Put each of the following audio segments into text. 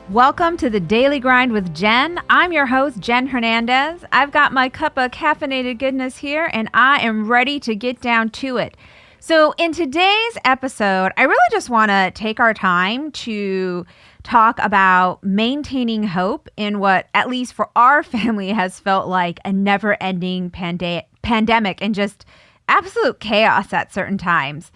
Welcome to the Daily Grind with Jen. I'm your host, Jen Hernandez. I've got my cup of caffeinated goodness here, and I am ready to get down to it. So in today's episode, I really just want to take our time to talk about maintaining hope in what, at least for our family, has felt like a never-ending pandemic and just absolute chaos at certain times.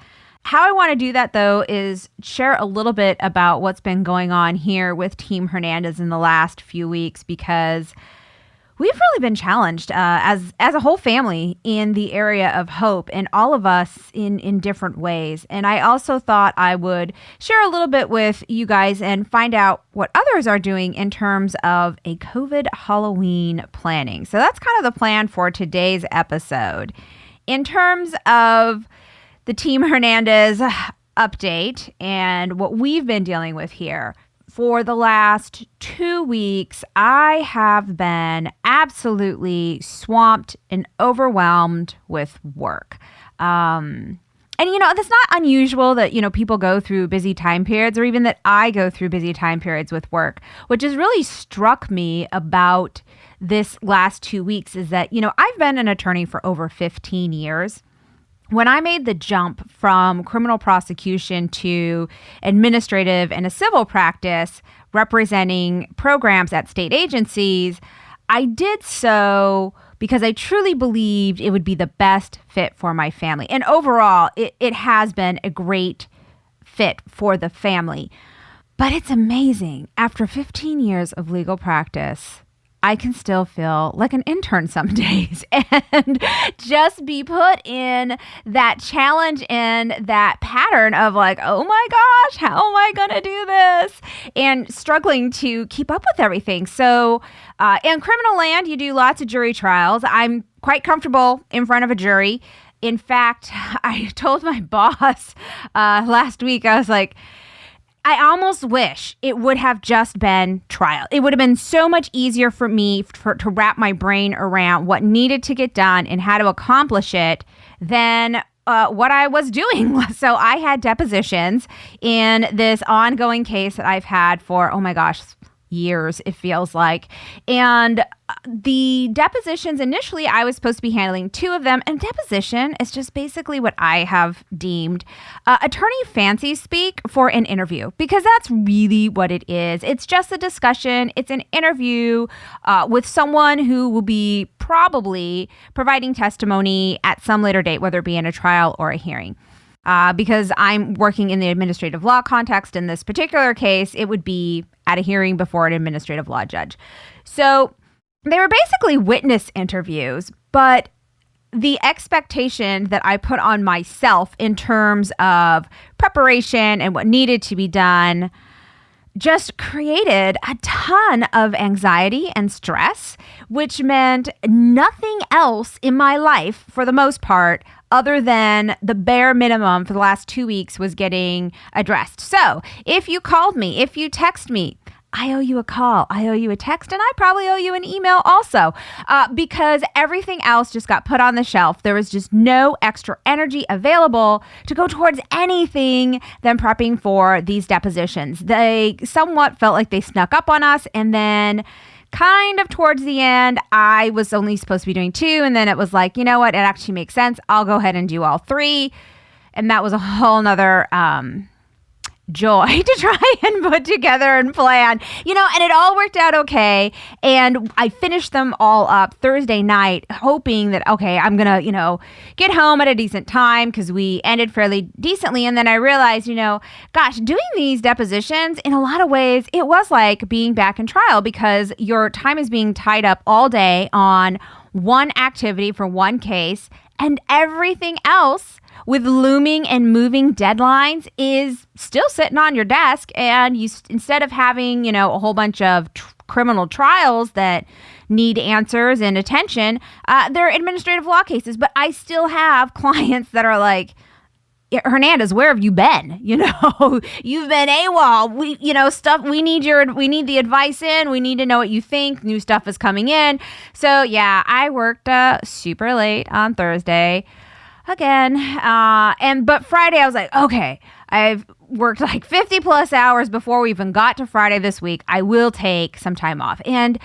How I want to do that, though, is share a little bit about what's been going on here with Team Hernandez in the last few weeks, because we've really been challenged as a whole family in the area of hope, and all of us in different ways. And I also thought I would share a little bit with you guys and find out what others are doing in terms of a COVID Halloween planning. So that's kind of the plan for today's episode. In terms of the Team Hernandez update and what we've been dealing with here. For the last 2 weeks, I have been absolutely swamped and overwhelmed with work. And, that's not unusual that, people go through busy time periods, or even that I go through busy time periods with work. What just really struck me about this last 2 weeks is that, I've been an attorney for over 15 years. When I made the jump from criminal prosecution to administrative and a civil practice representing programs at state agencies, I did so because I truly believed it would be the best fit for my family. And overall, it has been a great fit for the family. But it's amazing. After 15 years of legal practice, I can still feel like an intern some days and just be put in that challenge and that pattern of like, oh my gosh, how am I going to do this? And struggling to keep up with everything. So in criminal land, you do lots of jury trials. I'm quite comfortable in front of a jury. In fact, I told my boss last week, I was like, I almost wish it would have just been trial. It would have been so much easier for me to wrap my brain around what needed to get done and how to accomplish it than what I was doing. So I had depositions in this ongoing case that I've had for, oh my gosh, years, it feels like. And the depositions, initially, I was supposed to be handling 2 of them. And deposition is just basically what I have deemed attorney fancy speak for an interview, because that's really what it is. It's just a discussion. It's an interview with someone who will be probably providing testimony at some later date, whether it be in a trial or a hearing. Because I'm working in the administrative law context in this particular case, it would be at a hearing before an administrative law judge. So they were basically witness interviews, but the expectation that I put on myself in terms of preparation and what needed to be done just created a ton of anxiety and stress, which meant nothing else in my life, for the most part, other than the bare minimum for the last 2 weeks, was getting addressed. So if you called me, if you text me, I owe you a call, I owe you a text, and I probably owe you an email also, because everything else just got put on the shelf. There was just no extra energy available to go towards anything than prepping for these depositions. They somewhat felt like they snuck up on us, and then kind of towards the end, I was only supposed to be doing 2, and then it was like, you know what, it actually makes sense. I'll go ahead and do all 3. And that was a whole nother joy to try and put together and plan, and it all worked out okay. And I finished them all up Thursday night, hoping that, okay, I'm going to, get home at a decent time, because we ended fairly decently. And then I realized, gosh, doing these depositions, in a lot of ways, it was like being back in trial, because your time is being tied up all day on one activity for one case, and everything else with looming and moving deadlines is still sitting on your desk. And you, instead of having, a whole bunch of criminal trials that need answers and attention, they're administrative law cases. But I still have clients that are like, Hernandez, where have you been? You've been AWOL. We need the advice in. We need to know what you think. New stuff is coming in. So yeah, I worked super late on Thursday again. But Friday I was like, okay, I've worked like 50 plus hours before we even got to Friday this week. I will take some time off. And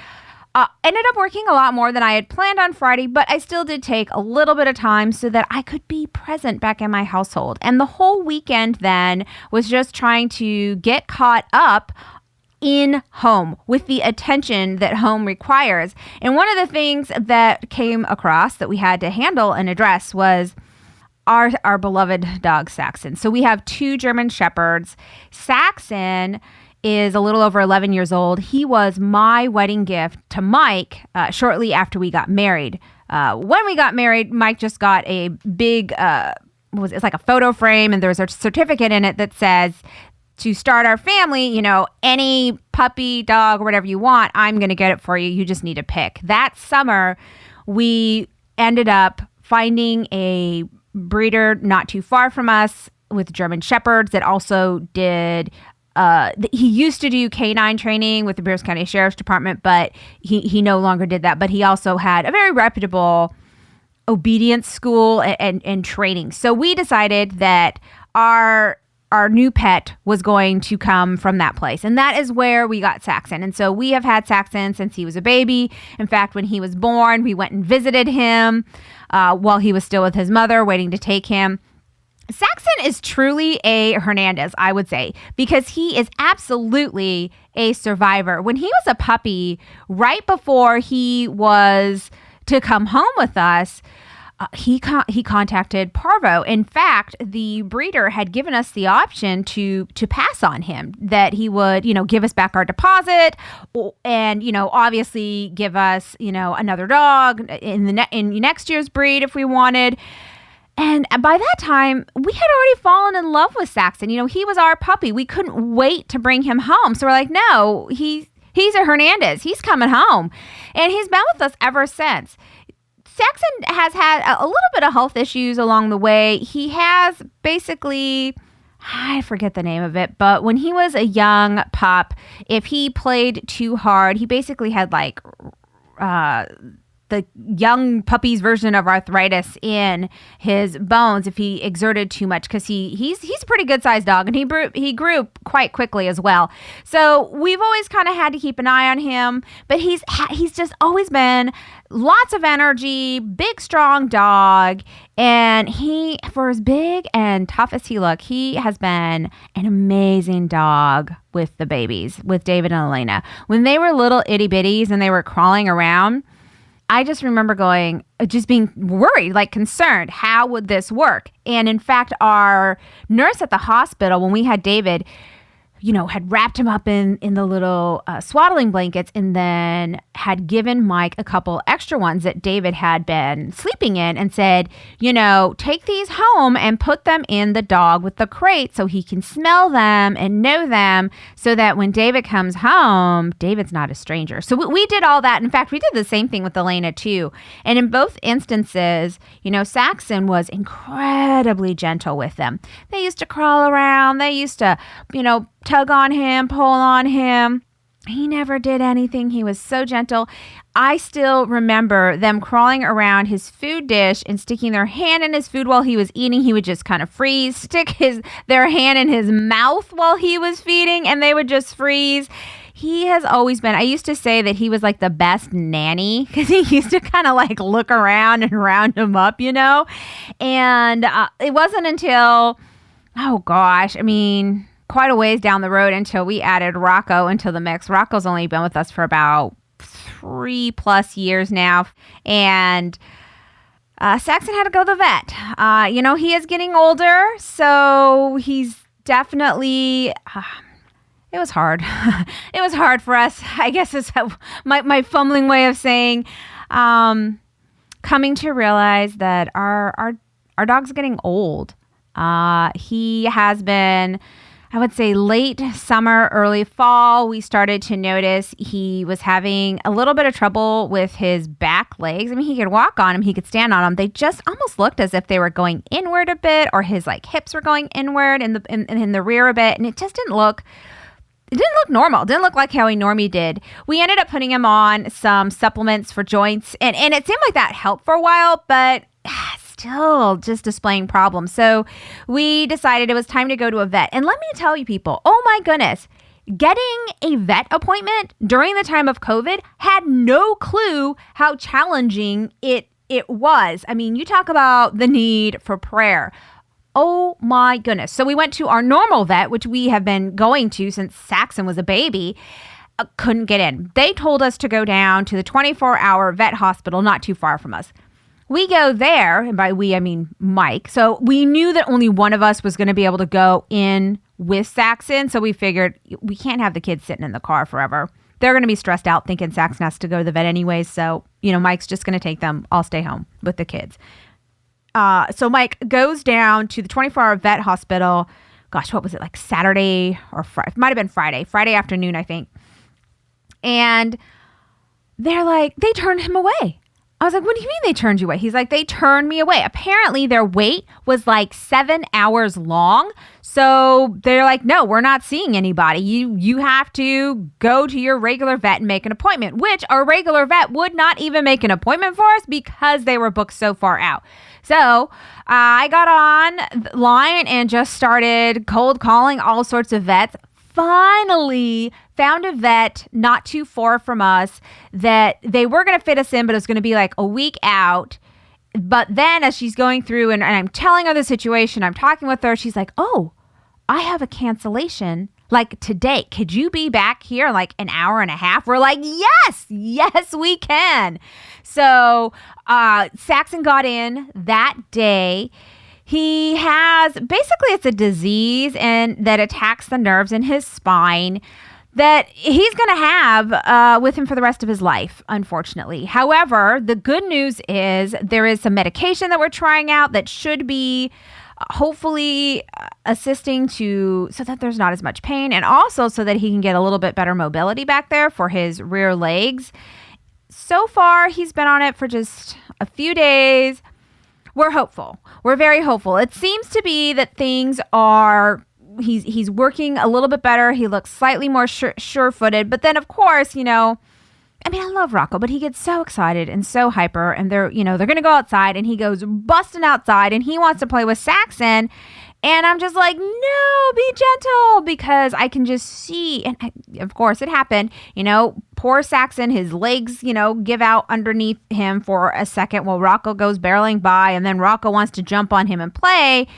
ended up working a lot more than I had planned on Friday, but I still did take a little bit of time so that I could be present back in my household. And the whole weekend then was just trying to get caught up in home with the attention that home requires. And one of the things that came across that we had to handle and address was our beloved dog Saxon. So we have 2 German Shepherds. Saxon is a little over 11 years old. He was my wedding gift to Mike shortly after we got married. When we got married, Mike just got a big, it's like a photo frame, and there's a certificate in it that says, to start our family, any puppy, dog, or whatever you want, I'm going to get it for you. You just need to pick. That summer, we ended up finding a breeder not too far from us with German Shepherds that also did, he used to do canine training with the Pierce County Sheriff's Department, but he no longer did that. But he also had a very reputable obedience school and training. So we decided that our new pet was going to come from that place. And that is where we got Saxon. And so we have had Saxon since he was a baby. In fact, when he was born, we went and visited him while he was still with his mother, waiting to take him. Saxon is truly a Hernandez, I would say, because he is absolutely a survivor. When he was a puppy, right before he was to come home with us, he contacted Parvo. In fact, the breeder had given us the option to pass on him, that he would, give us back our deposit and, obviously give us, another dog in next year's breed if we wanted. And by that time, we had already fallen in love with Saxon. He was our puppy. We couldn't wait to bring him home. So we're like, no, he's a Hernandez. He's coming home. And he's been with us ever since. Saxon has had a little bit of health issues along the way. He has basically, I forget the name of it, but when he was a young pup, if he played too hard, he basically had the young puppy's version of arthritis in his bones if he exerted too much, because he's a pretty good sized dog, and he grew quite quickly as well. So we've always kind of had to keep an eye on him, but he's just always been lots of energy, big strong dog, and he, for as big and tough as he looked, he has been an amazing dog with the babies, with David and Elena. When they were little itty bitties and they were crawling around, I just remember just being worried, concerned, how would this work? And in fact, our nurse at the hospital, when we had David, had wrapped him up in the little swaddling blankets, and then had given Mike a couple extra ones that David had been sleeping in, and said, take these home and put them in the dog with the crate so he can smell them and know them, so that when David comes home, David's not a stranger. So we did all that. In fact, we did the same thing with Elena too. And in both instances, Saxon was incredibly gentle with them. They used to crawl around. They used to, tug on him, pull on him. He never did anything. He was so gentle. I still remember them crawling around his food dish and sticking their hand in his food while he was eating. He would just kind of freeze, stick their hand in his mouth while he was feeding, and they would just freeze. He has always been, I used to say that he was like the best nanny, because he used to kind of look around and round him up, And it wasn't until, quite a ways down the road until we added Rocco into the mix. Rocco's only been with us for about 3+ years now. And Saxon had to go to the vet. He is getting older, so he's definitely... it was hard. It was hard for us, I guess is my fumbling way of saying, coming to realize that our dog's getting old. He has been... I would say late summer, early fall, we started to notice he was having a little bit of trouble with his back legs. He could walk on them, he could stand on them. They just almost looked as if they were going inward a bit, or his hips were going inward in the rear a bit, and it just didn't look normal. It didn't look like how he normally did. We ended up putting him on some supplements for joints, and it seemed like that helped for a while, but still just displaying problems. So we decided it was time to go to a vet. And let me tell you people, oh my goodness, getting a vet appointment during the time of COVID, had no clue how challenging it was. I mean, you talk about the need for prayer. Oh my goodness. So we went to our normal vet, which we have been going to since Saxon was a baby. Couldn't get in. They told us to go down to the 24-hour vet hospital not too far from us. We go there, and by we, I mean Mike. So we knew that only one of us was going to be able to go in with Saxon. So we figured we can't have the kids sitting in the car forever. They're going to be stressed out thinking Saxon has to go to the vet anyways. So, Mike's just going to take them. I'll stay home with the kids. So Mike goes down to the 24-hour vet hospital. Gosh, what was it, like Saturday or Friday? It might have been Friday afternoon, I think. And they're like, they turned him away. I was like, what do you mean they turned you away? He's like, they turned me away. Apparently their wait was like 7 hours long. So they're like, no, we're not seeing anybody. You have to go to your regular vet and make an appointment, which our regular vet would not even make an appointment for us because they were booked so far out. So I got on the line and just started cold calling all sorts of vets. Finally found a vet not too far from us that they were going to fit us in, but it was going to be like a week out. But then as she's going through and I'm telling her the situation, I'm talking with her, she's like, oh, I have a cancellation like today. Could you be back here in like an hour and a half? We're like, yes, we can. So Saxon got in that day. He has, basically it's a disease and that attacks the nerves in his spine that he's going to have with him for the rest of his life, unfortunately. However, the good news is there is some medication that we're trying out that should be hopefully assisting so that there's not as much pain, and also so that he can get a little bit better mobility back there for his rear legs. So far, he's been on it for just a few days. We're hopeful. We're very hopeful. It seems to be that things are, he's working a little bit better. He looks slightly more sure-footed. But then, of course, I love Rocco, but he gets so excited and so hyper. And they're going to go outside, and he goes busting outside, and he wants to play with Saxon. And I'm just like, no, be gentle, because I can just see, and of course it happened, poor Saxon, his legs, give out underneath him for a second while Rocco goes barreling by, and then Rocco wants to jump on him and play.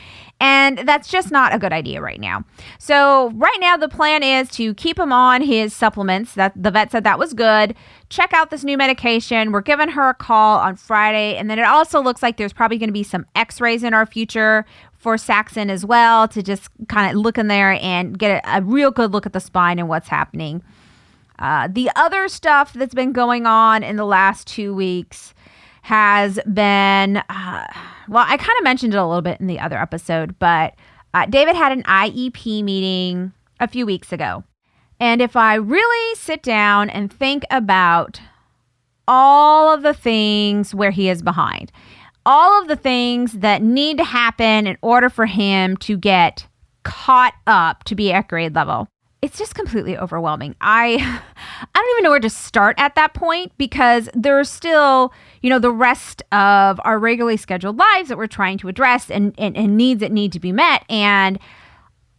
And that's just not a good idea right now. So right now the plan is to keep him on his supplements. That the vet said that was good. Check out this new medication. We're giving her a call on Friday. And then it also looks like there's probably going to be some x-rays in our future for Saxon as well, to just kind of look in there and get a real good look at the spine and what's happening. The other stuff that's been going on in the last 2 weeks has been, I kind of mentioned it a little bit in the other episode, but David had an IEP meeting a few weeks ago. And if I really sit down and think about all of the things where he is behind, all of the things that need to happen in order for him to get caught up to be at grade level, it's just completely overwhelming. I don't even know where to start at that point, because there's still, the rest of our regularly scheduled lives that we're trying to address and needs that need to be met. And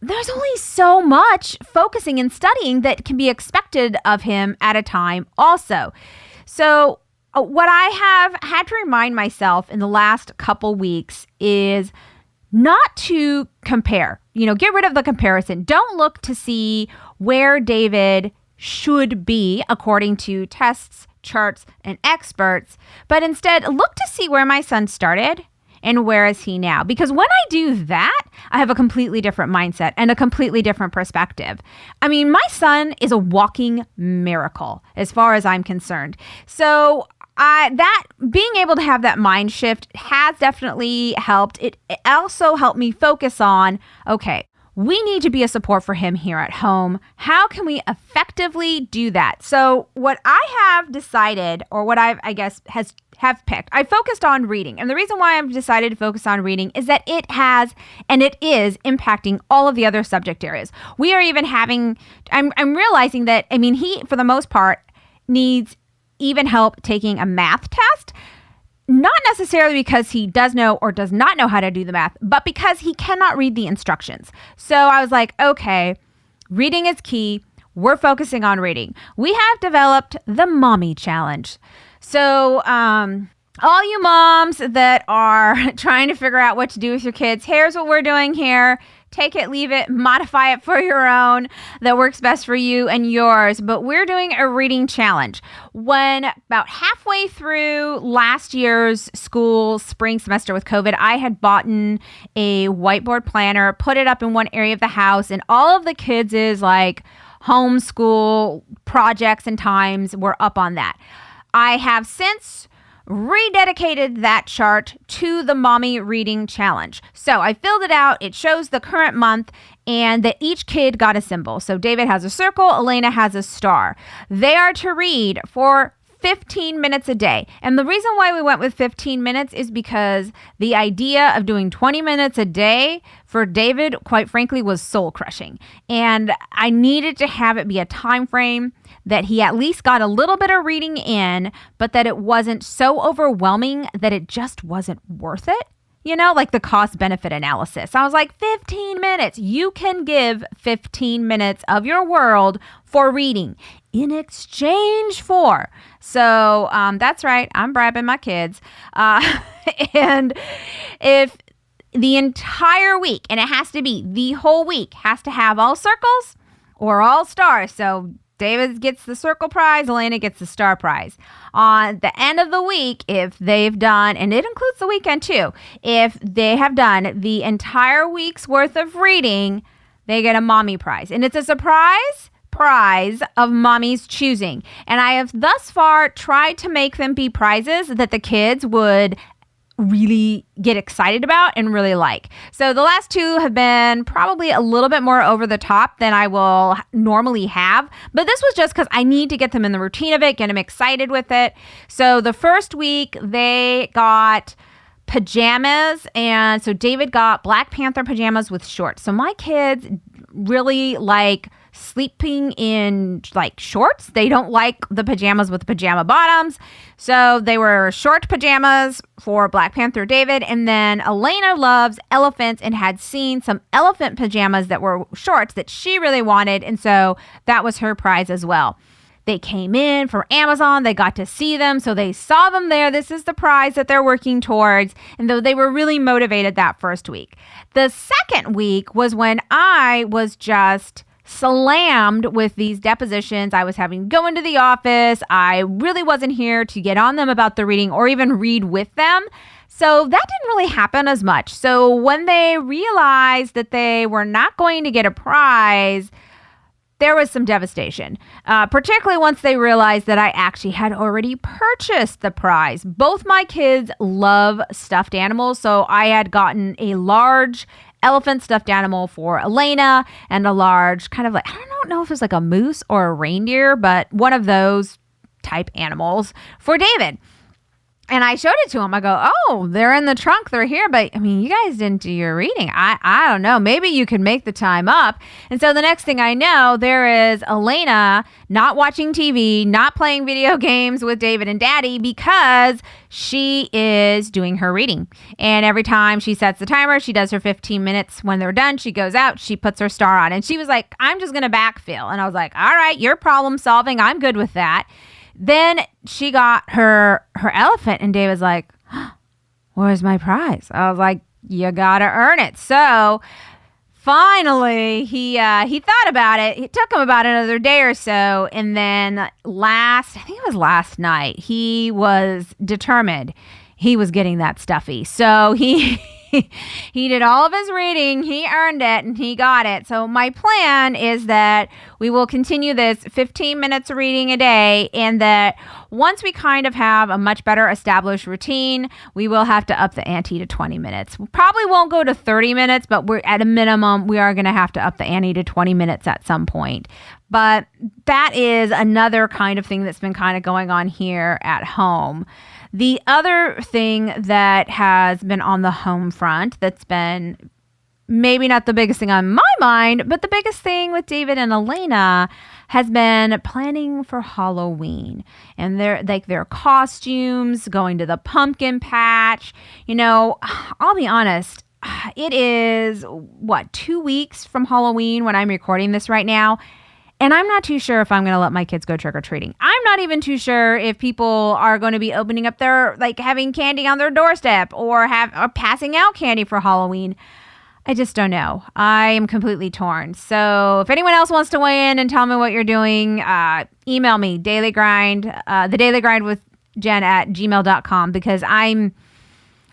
there's only so much focusing and studying that can be expected of him at a time also. So what I have had to remind myself in the last couple weeks is not to compare, get rid of the comparison. Don't look to see where David should be according to tests, charts, and experts, but instead look to see where my son started and where is he now? Because when I do that, I have a completely different mindset and a completely different perspective. I mean, my son is a walking miracle as far as I'm concerned. So that being able to have that mind shift has definitely helped. It also helped me focus on, okay, we need to be a support for him here at home. How can we effectively do that? So what I have decided, or what have picked, I focused on reading. And the reason why I've decided to focus on reading is that it has, and it is impacting all of the other subject areas. We are even having, I'm realizing that, he, for the most part, needs even help taking a math test. not necessarily because he does know or does not know how to do the math, but because he cannot read the instructions. So I was like, okay, reading is key. We're focusing on reading. We have developed the Mommy Challenge. So, all you moms that are trying to figure out what to do with your kids, here's what we're doing here. Take it, leave it, modify it for your own that works best for you and yours. But we're doing a reading challenge. When about halfway through last year's school spring semester with COVID, I had bought a whiteboard planner, put it up in one area of the house, and all of the kids' like homeschool projects and times were up on that. I have since rededicated that chart to the Mommy Reading Challenge. So I filled it out. It shows the current month and that each kid got a symbol. So David has a circle, Elena has a star. They are to read for 15 minutes a day. And the reason why we went with 15 minutes is because the idea of doing 20 minutes a day for David, quite frankly, was soul crushing. And I needed to have it be a time frame that he at least got a little bit of reading in, but that it wasn't so overwhelming that it just wasn't worth it. You know, like the cost benefit analysis. I was like, 15 minutes. You can give 15 minutes of your world for reading in exchange for. So that's right. I'm bribing my kids. And if the entire week, and it has to be the whole week, has to have all circles or all stars. So David gets the circle prize, Elena gets the star prize. On the end of the week, if they've done, and it includes the weekend too, if they have done the entire week's worth of reading, they get a mommy prize. And it's a surprise prize of mommy's choosing. And I have thus far tried to make them be prizes that the kids would really get excited about and really like. So the last two have been probably a little bit more over the top than I will normally have. But this was just because I need to get them in the routine of it, get them excited with it. So the first week they got pajamas. And so David got Black Panther pajamas with shorts. So my kids really like sleeping in like shorts. They don't like the pajamas with pajama bottoms. So they were short pajamas for Black Panther David. And then Elena loves elephants and had seen some elephant pajamas that were shorts that she really wanted. And so that was her prize as well. They came in from Amazon. They got to see them. So they saw them there. This is the prize that they're working towards. And though they were really motivated that first week. The second week was when I was just slammed with these depositions. I was having to go into the office. I really wasn't here to get on them about the reading or even read with them. So that didn't really happen as much. So when they realized that they were not going to get a prize, there was some devastation, particularly once they realized that I actually had already purchased the prize. Both my kids love stuffed animals, so I had gotten a large elephant stuffed animal for Elena and a large kind of like, I don't know if it's like a moose or a reindeer, but one of those type animals for David. And I showed it to him. I go, oh, they're in the trunk. They're here. But I mean, you guys didn't do your reading. I don't know. Maybe you could make the time up. And so the next thing I know, there is Elena not watching TV, not playing video games with David and Daddy because she is doing her reading. And every time she sets the timer, she does her 15 minutes. When they're done, she goes out, she puts her star on. And she was like, I'm just going to backfill. And I was like, all right, you're problem solving. I'm good with that. Then she got her elephant and David's like, where's my prize? I was like, you gotta earn it. So finally he thought about it. It took him about another day or so. And then I think it was last night, he was determined he was getting that stuffy. So he did all of his reading, he earned it, and he got it. So my plan is that we will continue this 15 minutes of reading a day, and that once we kind of have a much better established routine, we will have to up the ante to 20 minutes. We probably won't go to 30 minutes, but we're at a minimum, we are going to have to up the ante to 20 minutes at some point. But that is another kind of thing that's been kind of going on here at home. The other thing that has been on the home front that's been maybe not the biggest thing on my mind, but the biggest thing with David and Elena has been planning for Halloween, and their costumes, going to the pumpkin patch. I'll be honest, it is 2 weeks from Halloween when I'm recording this right now. And I'm not too sure if I'm going to let my kids go trick-or-treating. I'm not even too sure if people are going to be opening up having candy on their doorstep or passing out candy for Halloween. I just don't know. I am completely torn. So if anyone else wants to weigh in and tell me what you're doing, email me, TheDailyGrindwithJen at gmail.com, because I'm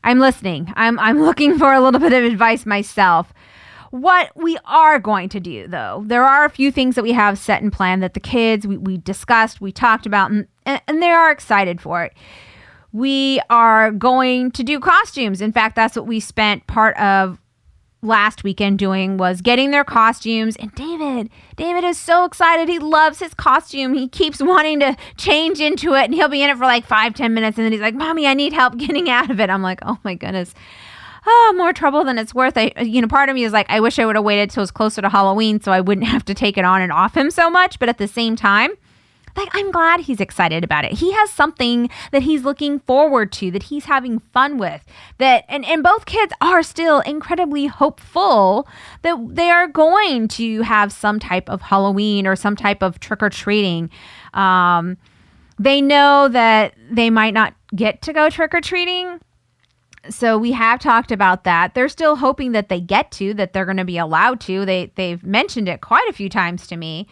listening. I'm looking for a little bit of advice myself. What we are going to do, though, there are a few things that we have set in plan that the kids, we discussed, we talked about, and they are excited for it. We are going to do costumes. In fact, that's what we spent part of last weekend doing, was getting their costumes. And David is so excited. He loves his costume. He keeps wanting to change into it, and he'll be in it for 5-10 minutes. And then he's like, Mommy, I need help getting out of it. I'm like, oh my goodness. Oh, more trouble than it's worth. Part of me is like, I wish I would have waited till it was closer to Halloween so I wouldn't have to take it on and off him so much. But at the same time, I'm glad he's excited about it. He has something that he's looking forward to, that he's having fun with, and both kids are still incredibly hopeful that they are going to have some type of Halloween or some type of trick-or-treating. They know that they might not get to go trick-or-treating. So we have talked about that. They're still hoping that they get to, that they're going to be allowed to. They've mentioned it quite a few times to me.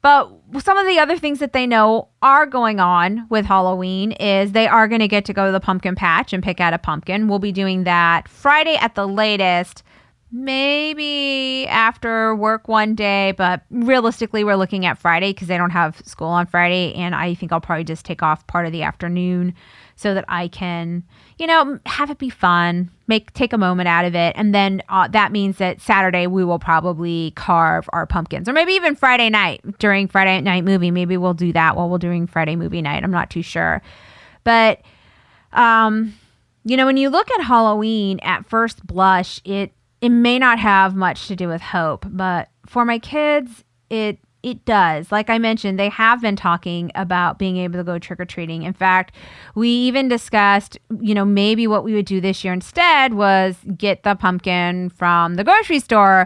But some of the other things that they know are going on with Halloween is they are going to get to go to the pumpkin patch and pick out a pumpkin. We'll be doing that Friday at the latest, maybe after work one day. But realistically, we're looking at Friday because they don't have school on Friday. And I think I'll probably just take off part of the afternoon so that I can, have it be fun, take a moment out of it. And then that means that Saturday we will probably carve our pumpkins, or maybe even Friday night during Friday night movie. Maybe we'll do that while we're doing Friday movie night. I'm not too sure. But, when you look at Halloween at first blush, it may not have much to do with hope, but for my kids, it does. Like I mentioned, they have been talking about being able to go trick-or-treating. In fact, we even discussed, maybe what we would do this year instead was get the pumpkin from the grocery store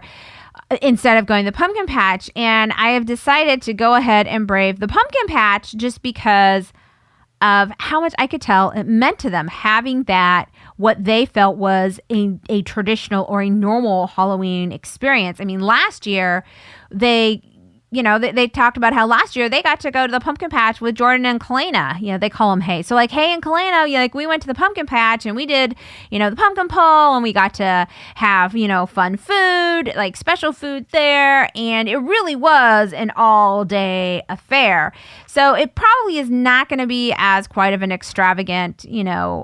instead of going to the pumpkin patch. And I have decided to go ahead and brave the pumpkin patch just because of how much I could tell it meant to them, having that, what they felt was a traditional or a normal Halloween experience. I mean, last year, they talked about how last year they got to go to the pumpkin patch with Jordan and Kalena. They call them Hay. So Hay and Kalena, we went to the pumpkin patch and we did, the pumpkin pull, and we got to have, fun food, special food there. And it really was an all day affair. So it probably is not going to be as quite of an extravagant,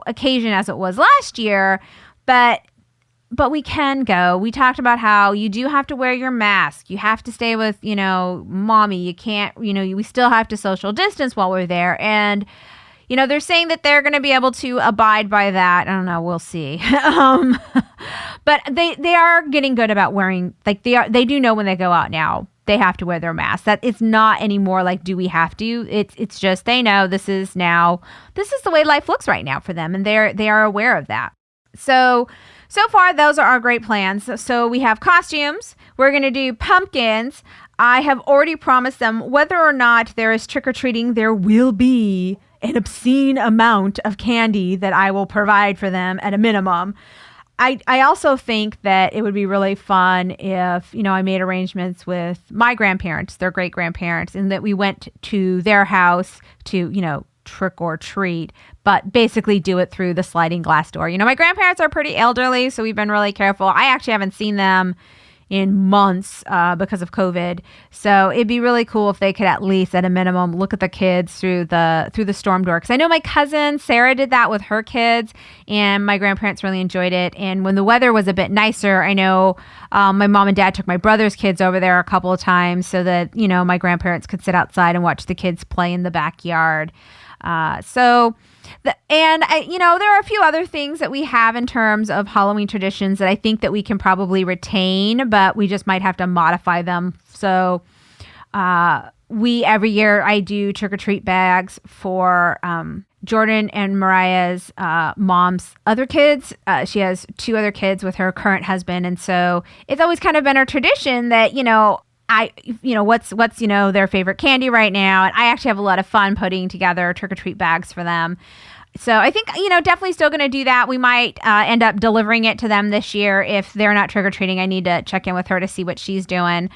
occasion as it was last year, but we can go. We talked about how you do have to wear your mask. You have to stay with, mommy. You can't, we still have to social distance while we're there. And, they're saying that they're going to be able to abide by that. I don't know. We'll see. But they are getting good about wearing, they do know when they go out now, they have to wear their mask. That it's not anymore do we have to? It's just, they know this is the way life looks right now for them. And they are aware of that. So far, those are our great plans. So we have costumes. We're going to do pumpkins. I have already promised them whether or not there is trick-or-treating, there will be an obscene amount of candy that I will provide for them at a minimum. I also think that it would be really fun if, I made arrangements with my grandparents, their great-grandparents, and that we went to their house to, trick or treat, but basically do it through the sliding glass door. My grandparents are pretty elderly, so we've been really careful. I actually haven't seen them in months because of COVID. So it'd be really cool if they could at least, at a minimum, look at the kids through the storm door. Because I know my cousin Sarah did that with her kids, and my grandparents really enjoyed it. And when the weather was a bit nicer, I know my mom and dad took my brother's kids over there a couple of times so that my grandparents could sit outside and watch the kids play in the backyard. There are a few other things that we have in terms of Halloween traditions that I think that we can probably retain, but we just might have to modify them. So, every year I do trick-or-treat bags for Jordan and Mariah's mom's other kids. She has 2 other kids with her current husband. And so it's always kind of been our tradition that, what's their favorite candy right now. And I actually have a lot of fun putting together trick-or-treat bags for them. So I think, definitely still going to do that. We might end up delivering it to them this year. If they're not trick-or-treating, I need to check in with her to see what she's doing.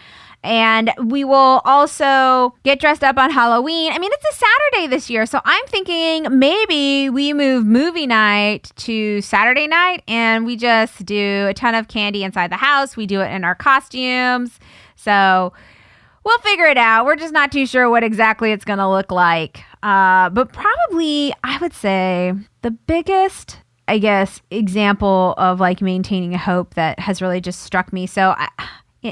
And we will also get dressed up on Halloween. I mean, it's a Saturday this year, so I'm thinking maybe we move movie night to Saturday night and we just do a ton of candy inside the house. We do it in our costumes. So we'll figure it out. We're just not too sure what exactly it's going to look like. But probably, I would say, the biggest, I guess, example of like maintaining hope that has really just struck me.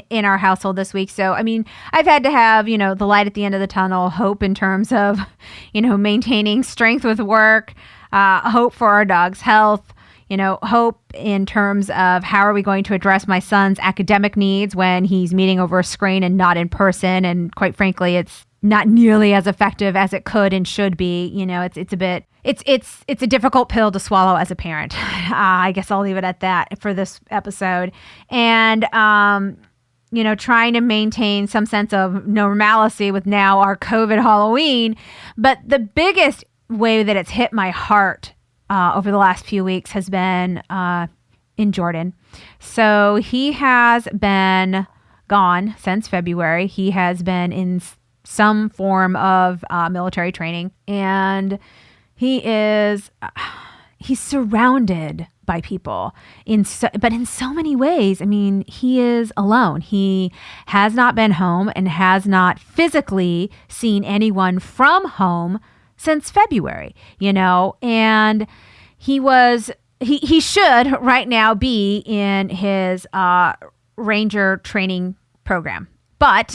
In our household this week. So, I mean, I've had to have, the light at the end of the tunnel, hope in terms of, maintaining strength with work, hope for our dog's health, hope in terms of how are we going to address my son's academic needs when he's meeting over a screen and not in person. And quite frankly, it's not nearly as effective as it could and should be. It's a difficult pill to swallow as a parent. I guess I'll leave it at that for this episode. And, trying to maintain some sense of normalcy with now our COVID Halloween. But the biggest way that it's hit my heart over the last few weeks has been in Jordan. So he has been gone since February. He has been in some form of military training, and he's surrounded by people but in so many ways. I mean, he is alone. He has not been home and has not physically seen anyone from home since February, and he should right now be in his ranger training program, but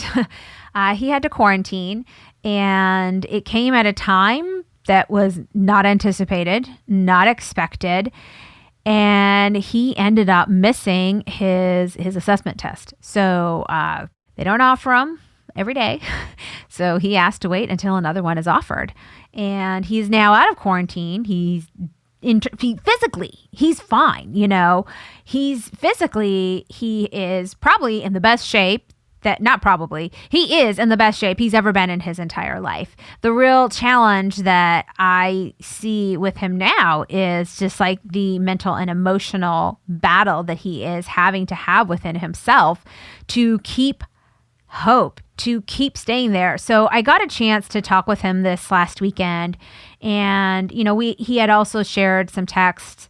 he had to quarantine, and it came at a time that was not anticipated, not expected. And he ended up missing his assessment test. So they don't offer them every day. So he asked to wait until another one is offered. And he's now out of quarantine. He's physically, he's fine. He is probably in the best shape. He is in the best shape he's ever been in his entire life. The real challenge that I see with him now is just like the mental and emotional battle that he is having to have within himself to keep hope, to keep staying there. So I got a chance to talk with him this last weekend, and he had also shared some texts.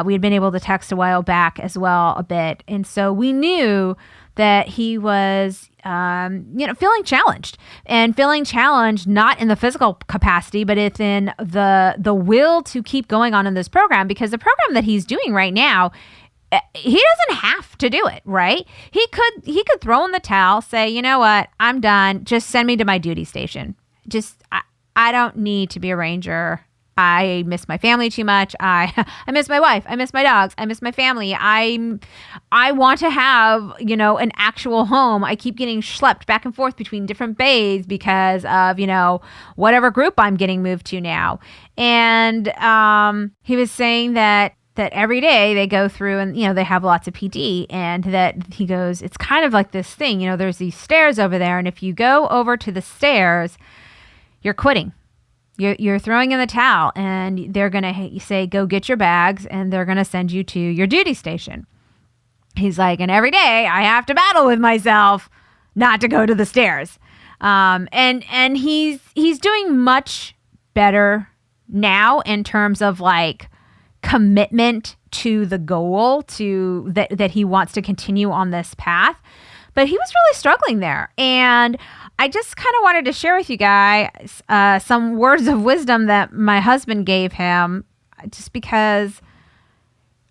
We had been able to text a while back as well a bit, and so we knew that he was, feeling challenged, not in the physical capacity, but it's in the will to keep going on in this program, because the program that he's doing right now, he doesn't have to do it, right? He could throw in the towel, say, you know what, I'm done. Just send me to my duty station. I don't need to be a ranger. I miss my family too much. I miss my wife. I miss my dogs. I miss my family. I want to have, an actual home. I keep getting schlepped back and forth between different bays because of, whatever group I'm getting moved to now. And he was saying that every day they go through and, they have lots of PD, and that he goes, it's kind of like this thing, there's these stairs over there. And if you go over to the stairs, you're quitting. You're throwing in the towel, and they're going to say, go get your bags, and they're going to send you to your duty station. He's like, and every day I have to battle with myself not to go to the stairs. And he's doing much better now in terms of like commitment to the goal, to that he wants to continue on this path. But he was really struggling there. And I just kind of wanted to share with you guys some words of wisdom that my husband gave him, just because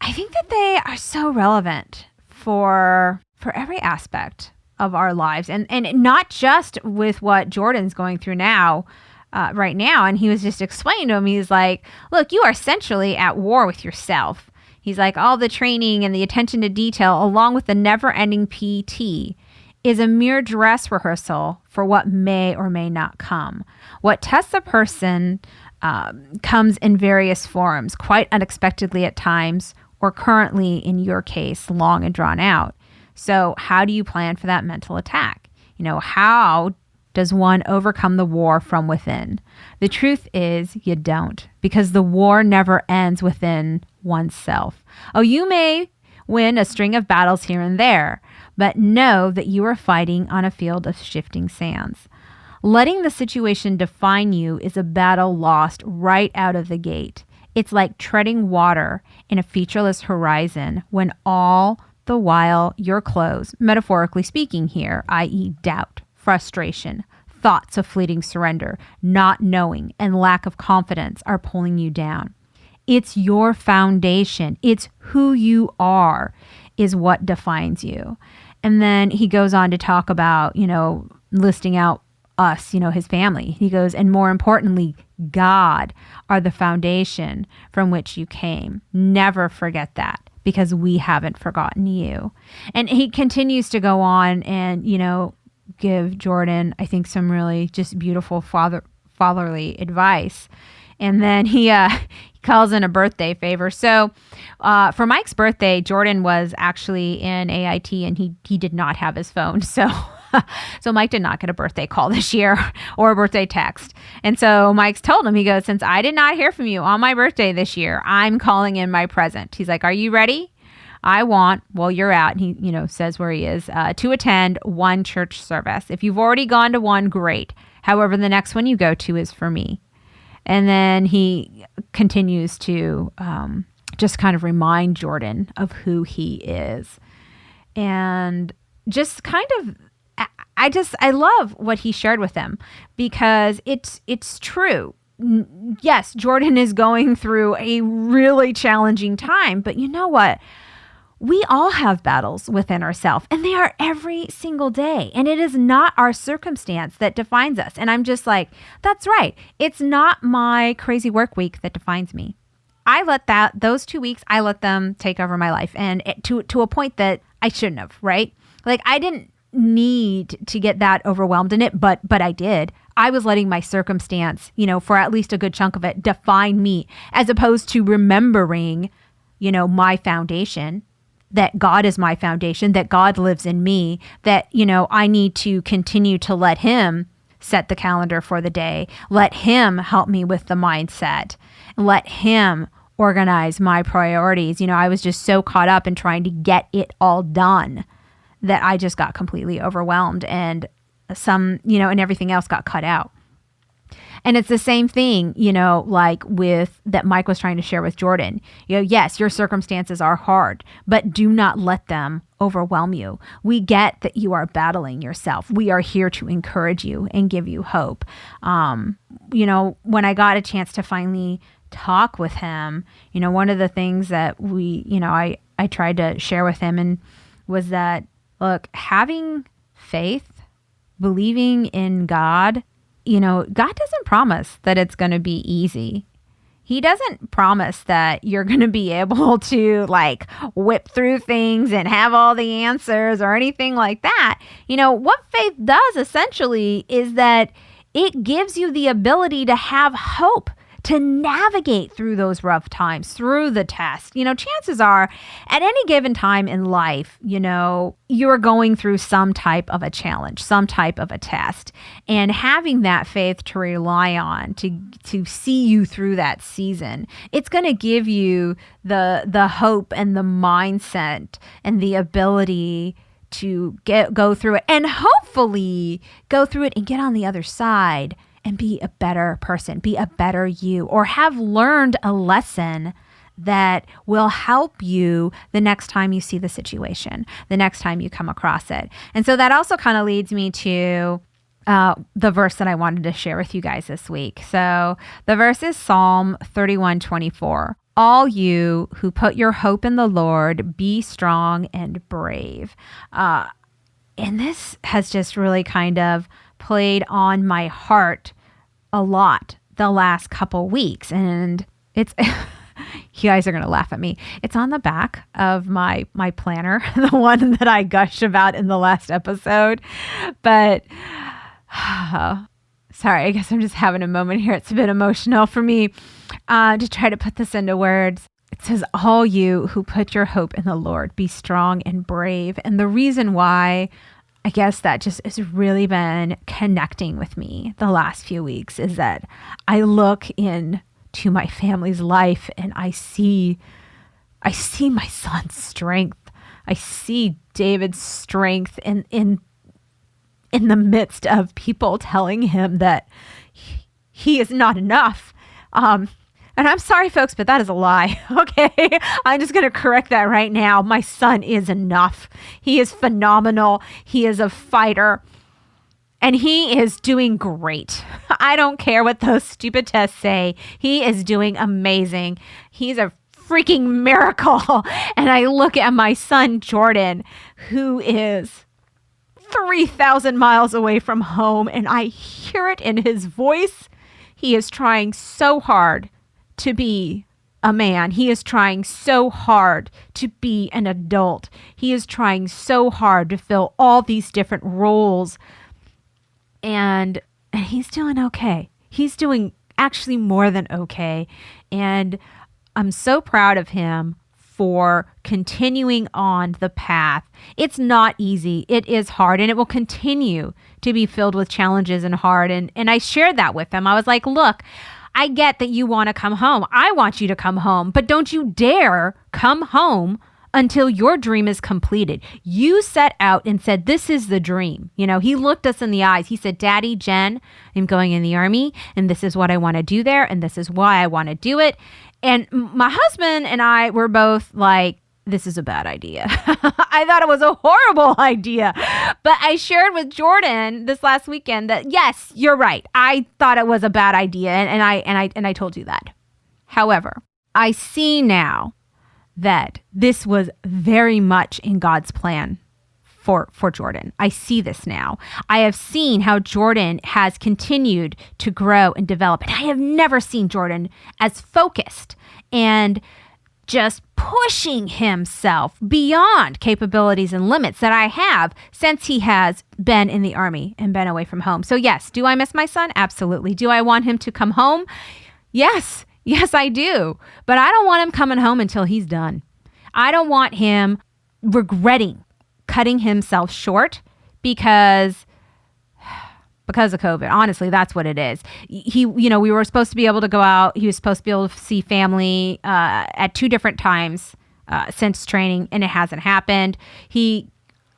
I think that they are so relevant for every aspect of our lives, and not just with what Jordan's going through now, right now. And he was just explaining to him, he's like, look, you are essentially at war with yourself. He's like, all the training and the attention to detail, along with the never-ending PT, is a mere dress rehearsal for what may or may not come. What tests a person comes in various forms, quite unexpectedly at times, or currently, in your case, long and drawn out. So how do you plan for that mental attack? How does one overcome the war from within? The truth is you don't, because the war never ends within oneself. Oh, you may win a string of battles here and there, but know that you are fighting on a field of shifting sands. Letting the situation define you is a battle lost right out of the gate. It's like treading water in a featureless horizon when all the while your clothes, metaphorically speaking here, i.e. doubt, frustration, thoughts of fleeting surrender, not knowing, and lack of confidence are pulling you down. It's your foundation. It's who you are is what defines you. And then he goes on to talk about, listing out us, his family. He goes, and more importantly, God are the foundation from which you came. Never forget that, because we haven't forgotten you. And he continues to go on and, give Jordan, I think, some really just beautiful fatherly advice. And then he calls in a birthday favor. So for Mike's birthday, Jordan was actually in AIT and he did not have his phone. So Mike did not get a birthday call this year or a birthday text. And so Mike's told him, he goes, since I did not hear from you on my birthday this year, I'm calling in my present. He's like, are you ready? I want, well, you're out. And he, says where he is, to attend one church service. If you've already gone to one, great. However, the next one you go to is for me. And then he continues to just kind of remind Jordan of who he is. And just kind of, I love what he shared with them, because it's true. Yes, Jordan is going through a really challenging time, but you know what? We all have battles within ourselves, and they are every single day. And it is not our circumstance that defines us. And I'm just like, that's right. It's not my crazy work week that defines me. I let those 2 weeks, I let them take over my life, and to a point that I shouldn't have, right? Like, I didn't need to get that overwhelmed in it, but I did. I was letting my circumstance, for at least a good chunk of it, define me, as opposed to remembering, my foundation, that God is my foundation, that God lives in me, that, I need to continue to let him set the calendar for the day, let him help me with the mindset, let him organize my priorities. I was just so caught up in trying to get it all done that I just got completely overwhelmed, and and everything else got cut out. And it's the same thing, like with that Mike was trying to share with Jordan. Yes, your circumstances are hard, but do not let them overwhelm you. We get that you are battling yourself. We are here to encourage you and give you hope. When I got a chance to finally talk with him, one of the things that I tried to share with him and was that, look, having faith, believing in God, God doesn't promise that it's going to be easy. He doesn't promise that you're going to be able to whip through things and have all the answers or anything like that. What faith does essentially is that it gives you the ability to have hope, to navigate through those rough times, through the test. Chances are at any given time in life, you're going through some type of a challenge, some type of a test, and having that faith to rely on to see you through that season, it's going to give you the hope and the mindset and the ability to go through it, and hopefully go through it and get on the other side and be a better person, be a better you, or have learned a lesson that will help you the next time you see the situation, the next time you come across it. And so that also kind of leads me to the verse that I wanted to share with you guys this week. So the verse is Psalm 31:24. All you who put your hope in the Lord, be strong and brave. And this has just really kind of played on my heart a lot the last couple weeks. And it's, You guys are going to laugh at me. It's on the back of my planner, the one that I gushed about in the last episode. But sorry, I guess I'm just having a moment here. It's a bit emotional for me to try to put this into words. It says, all you who put your hope in the Lord, be strong and brave. And the reason why I guess that just has really been connecting with me the last few weeks is that I look into my family's life and I see my son's strength. I see David's strength in the midst of people telling him that he is not enough. And I'm sorry, folks, but that is a lie. Okay. I'm just going to correct that right now. My son is enough. He is phenomenal. He is a fighter and he is doing great. I don't care what those stupid tests say. He is doing amazing. He's a freaking miracle. And I look at my son, Jordan, who is 3,000 miles away from home, and I hear it in his voice. He is trying so hard to be a man. He is trying so hard to be an adult. He is trying so hard to fill all these different roles. And he's doing okay. He's doing actually more than okay. And I'm so proud of him for continuing on the path. It's not easy. It is hard, and it will continue to be filled with challenges and hard. And I shared that with him. I was like, look, I get that you want to come home. I want you to come home, but don't you dare come home until your dream is completed. You set out and said, this is the dream. You know, he looked us in the eyes. He said, Daddy, Jen, I'm going in the Army, and this is what I want to do there, and this is why I want to do it. And my husband and I were both like, this is a bad idea. I thought it was a horrible idea. But I shared with Jordan this last weekend that, yes, you're right. I thought it was a bad idea. And I told you that. However, I see now that this was very much in God's plan for Jordan. I see this now. I have seen how Jordan has continued to grow and develop. And I have never seen Jordan as focused and just pushing himself beyond capabilities and limits that I have since he has been in the Army and been away from home. So yes, do I miss my son? Absolutely. Do I want him to come home? Yes, I do. But I don't want him coming home until he's done. I don't want him regretting cutting himself short because of COVID. Honestly, that's what it is. We were supposed to be able to go out. He was supposed to be able to see family at 2 different times since training, and it hasn't happened. He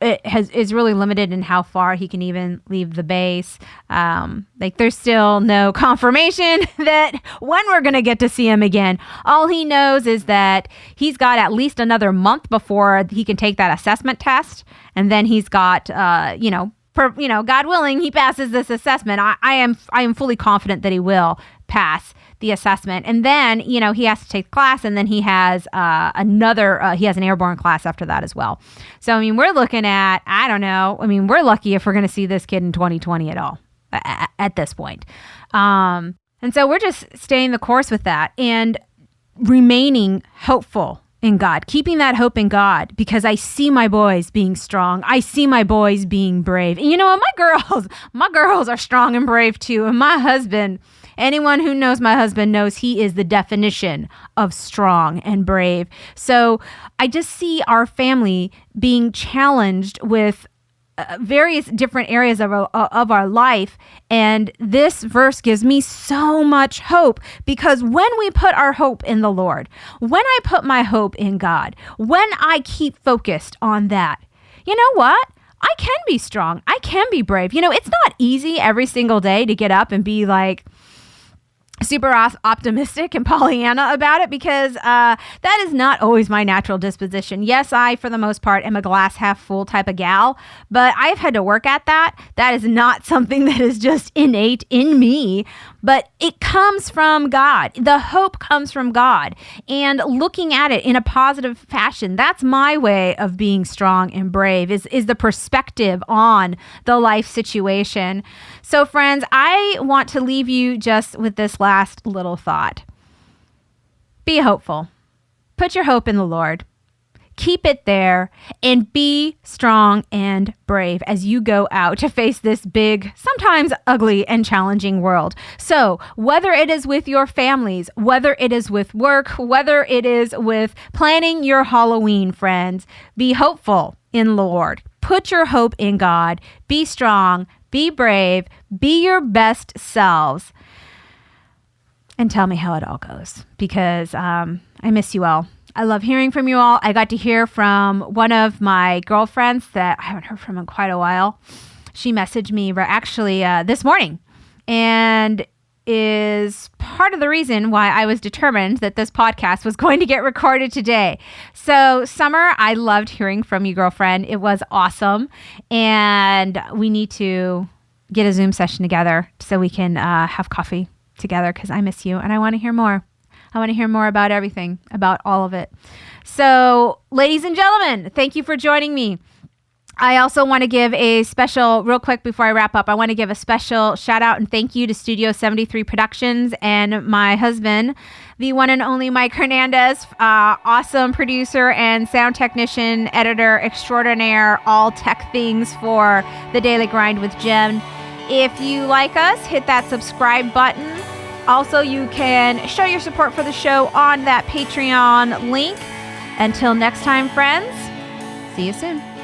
is really limited in how far he can even leave the base. There's still no confirmation that when we're going to get to see him again. All he knows is that he's got at least another month before he can take that assessment test. And then he's got, God willing, he passes this assessment. I am fully confident that he will pass the assessment. And then, he has to take the class, and then he has he has an airborne class after that as well. So, we're looking at, we're lucky if we're going to see this kid in 2020 at all at this point. And so we're just staying the course with that and remaining hopeful in God, keeping that hope in God, because I see my boys being strong. I see my boys being brave. And my girls are strong and brave too. And my husband, anyone who knows my husband knows he is the definition of strong and brave. So I just see our family being challenged with various different areas of our life. And this verse gives me so much hope, because when we put our hope in the Lord, when I put my hope in God, when I keep focused on that, you know what? I can be strong. I can be brave. It's not easy every single day to get up and be like super optimistic and Pollyanna about it, because that is not always my natural disposition. Yes, I, for the most part, am a glass half full type of gal, but I've had to work at that. That is not something that is just innate in me, but it comes from God. The hope comes from God, and looking at it in a positive fashion. That's my way of being strong and brave, is the perspective on the life situation. So friends, I want to leave you just with this last little thought. Be hopeful. Put your hope in the Lord. Keep it there and be strong and brave as you go out to face this big, sometimes ugly and challenging world. So whether it is with your families, whether it is with work, whether it is with planning your Halloween, friends, be hopeful in the Lord. Put your hope in God. Be strong, be brave, be your best selves. And tell me how it all goes, because I miss you all. I love hearing from you all. I got to hear from one of my girlfriends that I haven't heard from in quite a while. She messaged me actually this morning and is part of the reason why I was determined that this podcast was going to get recorded today. So Summer, I loved hearing from you, girlfriend. It was awesome. And we need to get a Zoom session together so we can have coffee together, because I miss you and I want to hear more. I want to hear more about everything, about all of it. So, ladies and gentlemen, thank you for joining me. I also want to give a special, real quick before I wrap up, I want to give a special shout out and thank you to Studio 73 Productions and my husband, the one and only Mike Hernandez, awesome producer and sound technician, editor extraordinaire, all tech things for The Daily Grind with Jen. If you like us, hit that subscribe button. Also, you can show your support for the show on that Patreon link. Until next time, friends, see you soon.